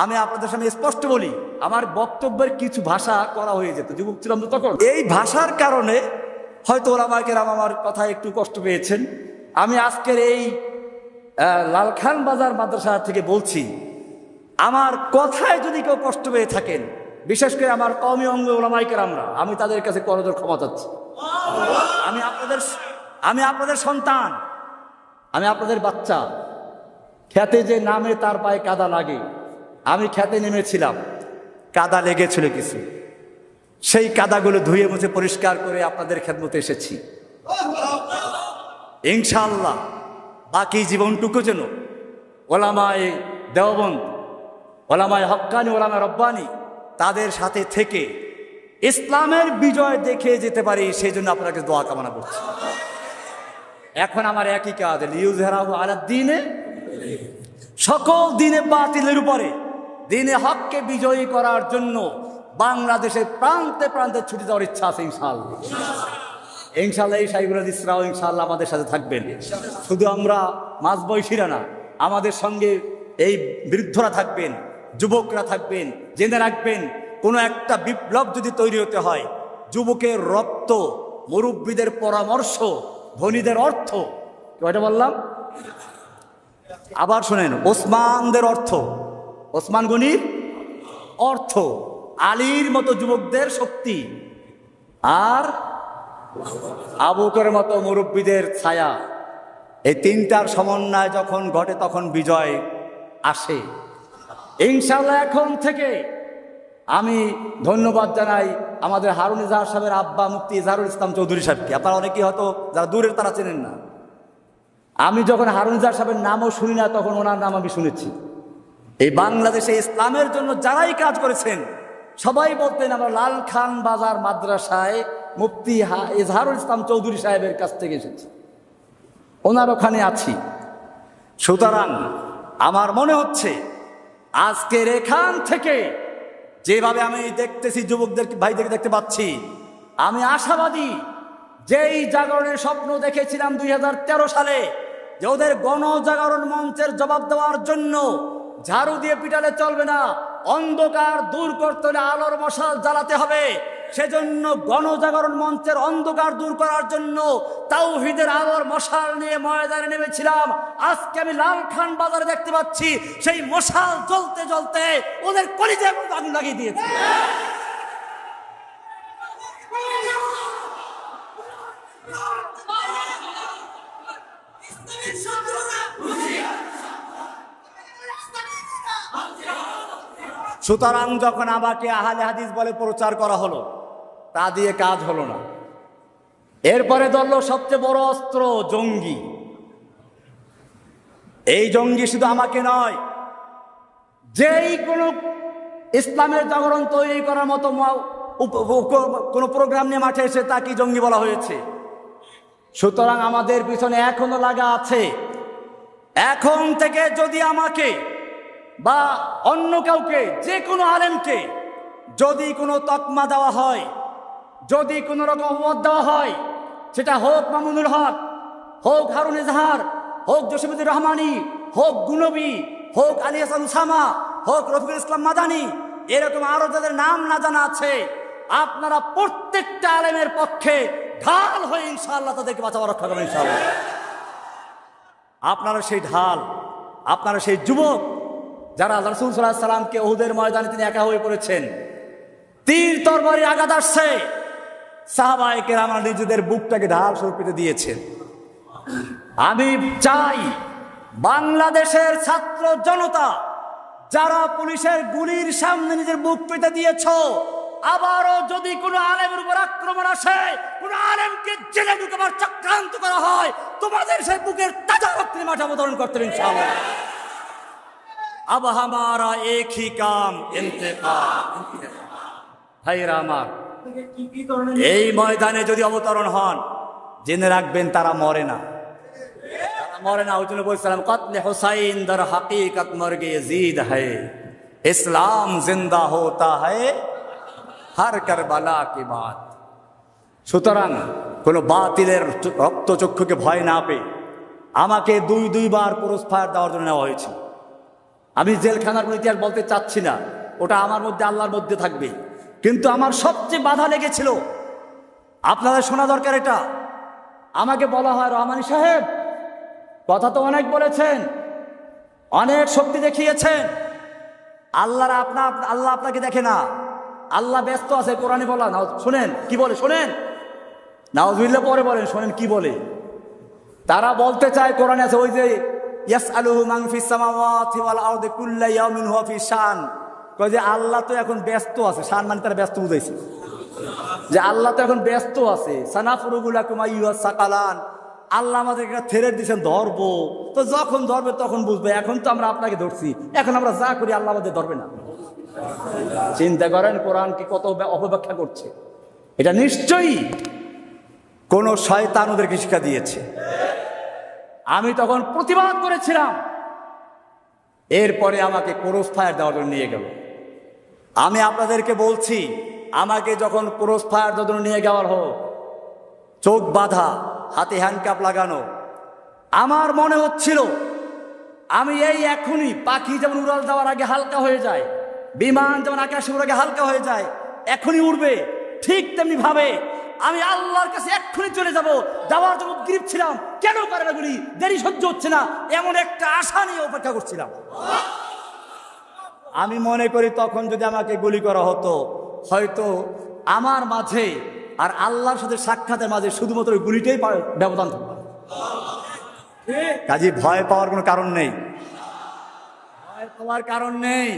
আমি আপনাদের সামনে স্পষ্ট বলি, আমার বক্তব্যের কিছু ভাষা করা হয়ে যেত, যুবক ছিলাম তো তখন। এই ভাষার কারণে হয়তো ওলামায়ে কেরাম আমার কথা একটু কষ্ট পেয়েছেন। আমি আজকের এই লালখান বাজার মাদ্রাসা থেকে বলছি, আমার কথায় যদি কেউ কষ্ট পেয়ে থাকেন, বিশেষ করে আমার কওমি অঙ্গ ওলামায়ে কেরামরা, আমি তাদের কাছে করজোড়ে ক্ষমা চাচ্ছি। আমি আপনাদের সন্তান, আমি আপনাদের বাচ্চা। খেতে যে নামে তার পায়ে কাদা লাগে, আমি খেতে নেমেছিলাম, কাদা লেগেছিল কিছু, সেই কাদাগুলো ধুয়ে মুছে পরিষ্কার করে আপনাদের খেদমতে এসেছি। ইনশাআল্লাহ বাকি জীবনটুকু যেন ওলামায়ে দেওবন্দ, ওলামায়ে হক্কানি, ওলামায়ে রব্বানি তাদের সাথে থেকে ইসলামের বিজয় দেখে যেতে পারি, সেই জন্য আপনাকে দোয়া কামনা করছি। এখন আমার একই কাজ, লিইয়ুযহিরাহু আলা দ্বীনে, সকল দিনে বাতিলের উপরে দিনে হককে বিজয়ী করার জন্য বাংলাদেশের প্রান্তে প্রান্তে ছুটে যাওয়ার ইচ্ছা আছে ইনশাআল্লাহ। ইনশাআল্লাহ এই সাইবুল ইসরাও ইনশাআল্লাহ আমাদের সাথে থাকবেন। শুধু আমরা মাঝবয়সীরা না, আমাদের সঙ্গে এই বৃদ্ধরা থাকবেন, যুবকরা থাকবেন। জেনে রাখবেন, কোনো একটা বিপ্লব যদি তৈরি হতে হয়, যুবকের রক্ত, মুরব্বীদের পরামর্শ, ধনীদের অর্থ, কয়টা বললাম আবার শোনেন, ওসমানদের অর্থ, ওসমান গনির অর্থ, আলীর মতো যুবকদের শক্তি, আর আবু বকরের মতো মুরব্বীদের ছায়া, এই তিনটার সমন্বয় যখন ঘটে তখন বিজয় আসে ইনশাআল্লাহ। এখন থেকে আমি ধন্যবাদ জানাই আমাদের হারুন ইজাহার সাহেবের আব্বা মুফতি ইজহারুল ইসলাম চৌধুরী সাহেবকে। আপনারা অনেকেই হয়তো যারা দূরের তারা চেনেন না। আমি যখন হারুন ইজাহার সাহেবের নামও শুনি না, তখন ওনার নাম আমি শুনেছি। এই বাংলাদেশে ইসলামের জন্য যারাই কাজ করেছেন সবাই বলতেন আমরা লালখান বাজার মাদ্রাসায় মুফতি ইজহারুল ইসলাম চৌধুরী সাহেবের কাছ থেকে এসেছি, ওনার ওখানে আছি। সুতরাং আমার মনে হচ্ছে আজকের এখান থেকে যেভাবে আমি দেখতেছি যুবকদের ভাইদেরকে দেখতে পাচ্ছি, আমি আশাবাদী যেই জাগরণের স্বপ্ন দেখেছিলাম 2013 সালে, যে ওদের গণজাগরণ মঞ্চের জবাব দেওয়ার জন্য ঝাড়ু দিয়ে পিটালে চলবে না, অন্ধকার দূর করতে হলে আলোর মশাল জ্বালাতে হবে। সেজন্য গণজাগরণ মঞ্চের অন্ধকার দূর করার জন্য তাওহীদের আলোর মশাল নিয়ে ময়দানে নেমেছিলাম। আজকে আমি লালখান বাজারে দেখতে পাচ্ছি সেই মশাল জ্বলতে জ্বলতে ওদের কলিজায় আগুন লাগিয়ে দিয়েছে। সুতরাং যখন আমাকে আহলে হাদিস বলে প্রচার করা হলো, তা দিয়ে কাজ হলো না। এরপরে ধরলো সবচেয়ে বড় অস্ত্র, জঙ্গি। এই জঙ্গি শুধু আমাকে নয়, যেই কোনো ইসলামের জাগরণ তৈরি করার মতো কোনো প্রোগ্রাম নিয়ে মাঠে এসে তাকে জঙ্গি বলা হয়েছে। সুতরাং আমাদের পিছনে এখনো লাগা আছে। এখন থেকে যদি আমাকে বা অন্য কাউকে, যে কোনো আলেমকে যদি কোনো তকমা দেওয়া হয়, যদি কোনো রকম অপবাদ দেওয়া হয়, সেটা হোক মামুনুল হক, হোক হারুন ইজহার, হোক জসিমুদ্দিন রহমানি, হোক গুনবী, হোক আলী হাসান উসামা, হোক রফিকুল ইসলাম মাদানী, এরকম আরো যাদের নাম না জানা আছে, আপনারা প্রত্যেকটা আলেমের পক্ষে ঢাল হয়ে ইনশাআল্লাহ তাদেরকে বাঁচাবার রক্ষা করবেন ইনশাআল্লাহ। আপনারা সেই ঢাল, আপনারা সেই যুবক যারা রাসূল সাল্লাল্লাহু আলাইহি সাল্লামকে উহুদের ময়দানে তিনি একা হয়ে পড়েছেন, তীর তরবারির আঘাত আসছে, সাহাবায়ে কেরাম নিজেদের বুকটাকে ঢাল স্বরূপ পেতে দিয়েছেন। আমি চাই বাংলাদেশের ছাত্র জনতা যারা পুলিশের গুলির সামনে নিজের বুক পেতে দিয়েছ, আবারও যদি কোনো আলেমের উপর আক্রমণ আসে, কোনো আলেমকে জেলে ঢুকাবার চক্রান্ত করা হয়, তোমাদের সেই বুকের তাজা রক্তে মাঠে অবতরণ করতে হবে ইনশাআল্লাহ। अब हमारा एक ही काम इंतकाम। ভাইরা আমার, এই ময়দানে যদি অবতরণ হন, জেনে রাখবেন তারা মরে না, তারা মরে না। ওই জন্য বলছিলাম, কতলে হুসাইন দর হकीकत মরগে यजीद है, ইসলাম জিন্দা होता है हर करबला की बात। সুতরাং কোনো বাতিলের রক্তচক্ষুকে ভয় না পেয়ে আমাকে দুইবার ক্রস ফায়ার দেওয়ার জন্য নেওয়া হয়েছে। আমি জেলখানার কোনো ইতিহাস বলতে চাচ্ছি না, ওটা আমার মধ্যে আল্লাহর মধ্যে থাকবে। কিন্তু আমার সবচেয়ে বাধা লেগেছিল, আপনাদের শোনা দরকার এটা। আমাকে বলা হয়, রহমানী সাহেব কথা তো অনেক বলেছেন, অনেক শক্তি দেখিয়েছেন, আল্লাহ আপনাকে দেখে না, আল্লাহ ব্যস্ত আছে। কোরআনে বলা না, শোনেন কি বলে, শোনেন, নাউজুবিল্লাহ পরে বলেন, শোনেন কি বলে। তারা বলতে চায় কোরআনে আছে ওই যে ইয়াসআলুহু মান ফিস সামাওয়াতি ওয়াল আরদি কুল্লু ইয়াউমিন হুয়া ফি শান, কয় যে আল্লাহ তো এখন ব্যস্ত আছে। শান মানে তারা ব্যস্ত বুঝাইছে, যে আল্লাহ তো এখন ব্যস্ত আছে। সানাফুরুগু লাকুম আইয়ুহাস সাকালান, আল্লাহ আমাদেরকে থেরেট দিয়েছেন ধরবো, তো যখন ধরবে তখন বুঝবে, এখন তো আমরা আপনাকে ধরছি, এখন আমরা যা করি আল্লাহ আমাদের ধরবে না। চিন্তা করেন কোরআন কি কত অপব্যাখ্যা করছে। এটা নিশ্চয়ই কোন শয়তান ওদেরকে শিক্ষা দিয়েছে। আমি তখন প্রতিবাদ করেছিলাম, এরপরে আমাকে ক্রস ফায়ার দেওয়ার জন্য নিয়ে গেল। আমি আপনাদেরকে বলছি, আমাকে যখন ক্রস ফায়ার দেওয়ার জন্য নিয়ে যাওয়ার হোক, চোখ বাঁধা, হাতে হ্যান্ডকাপ লাগানো, আমার মনে হচ্ছিল আমি এই এখনই, পাখি যেমন উড়াল দেওয়ার আগে হালকা হয়ে যায়, বিমান যেমন আকাশে উড়ার আগে হালকা হয়ে যায়, এখনই উড়বে, ঠিক তেমনি ভাবে আমি আল্লাহর কাছে এক্ষুনি চলে যাব। যাওয়ার জন্য উদ্গ্রীব ছিলাম, কেন পারে না গুলি, দেরি সহ্য হচ্ছে না, এমন একটা আশা নিয়ে অপেক্ষা করছিলাম। আমি মনে করি তখন যদি আমাকে গুলি করা হতো, হয়তো আমার মাঝে আর আল্লাহর সাথে সাক্ষাতের মাঝে শুধুমাত্র গুলিটাই ব্যবধান থাকবে। কাজে ভয় পাওয়ার কোনো কারণ নেই, ভয় পাওয়ার কারণ নেই।